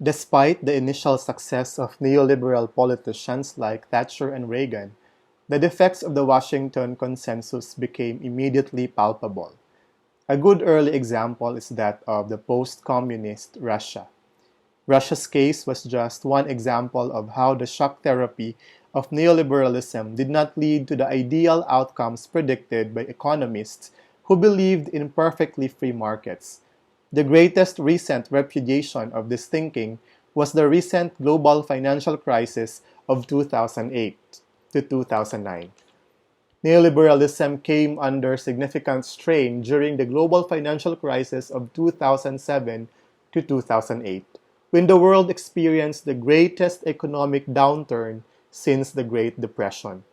Despite the initial success of neoliberal politicians like Thatcher and Reagan, the defects of the Washington Consensus became immediately palpable. A good early example is that of the post-communist Russia. Russia's case was just one example of how the shock therapy of neoliberalism did not lead to the ideal outcomes predicted by economists who believed in perfectly free markets. The greatest recent repudiation of this thinking was the recent global financial crisis of 2008 to 2009. Neoliberalism came under significant strain during the global financial crisis of 2007 to 2008, when the world experienced the greatest economic downturn since the Great Depression.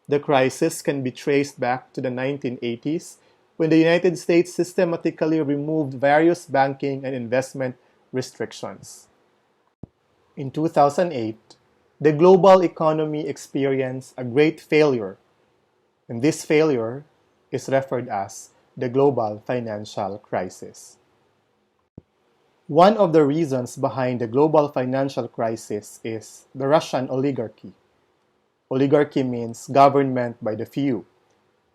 The crisis can be traced back to the 1980s, when the United States systematically removed various banking and investment restrictions. In 2008, the global economy experienced a great failure, and this failure is referred as the global financial crisis. One of the reasons behind the global financial crisis is the Russian oligarchy. Oligarchy means government by the few.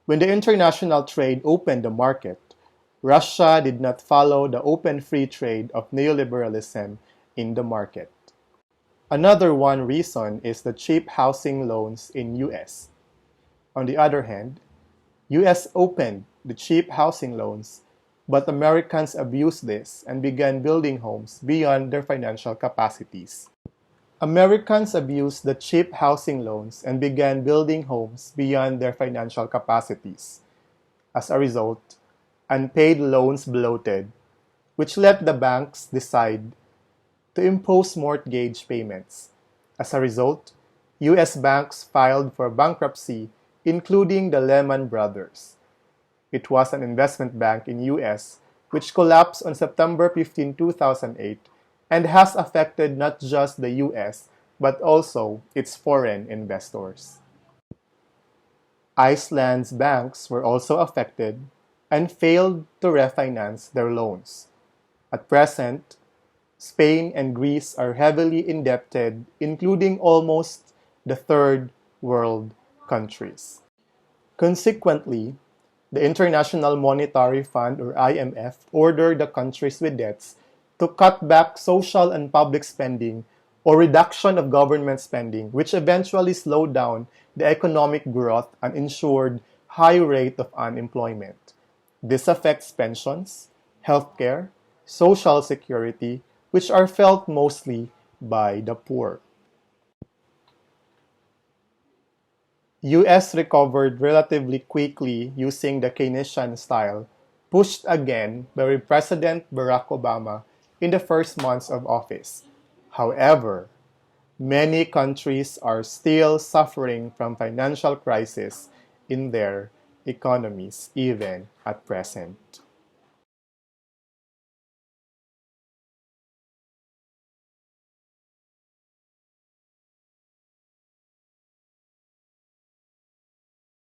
When the international trade opened the market, Russia did not follow the open free trade of neoliberalism in the market. Another one reason is the cheap housing loans in US. On the other hand, US opened the cheap housing loans, but Americans abused this and began building homes beyond their financial capacities. Americans abused the cheap housing loans and began building homes beyond their financial capacities. As a result, unpaid loans bloated, which let the banks decide to impose mortgage payments. As a result, US banks filed for bankruptcy, including the Lehman Brothers. It was an investment bank in US which collapsed on September 15, 2008, and has affected not just the US, but also its foreign investors. Iceland's banks were also affected and failed to refinance their loans. At present, Spain and Greece are heavily indebted, including almost the third world countries. Consequently, the International Monetary Fund, or IMF, ordered the countries with debts to cut back social and public spending or reduction of government spending, which eventually slowed down the economic growth and ensured high rate of unemployment. This affects pensions, healthcare, social security, which are felt mostly by the poor. US recovered relatively quickly using the Keynesian style, pushed again by President Barack Obama in the first months of office. However, many countries are still suffering from financial crisis in their economies even at present.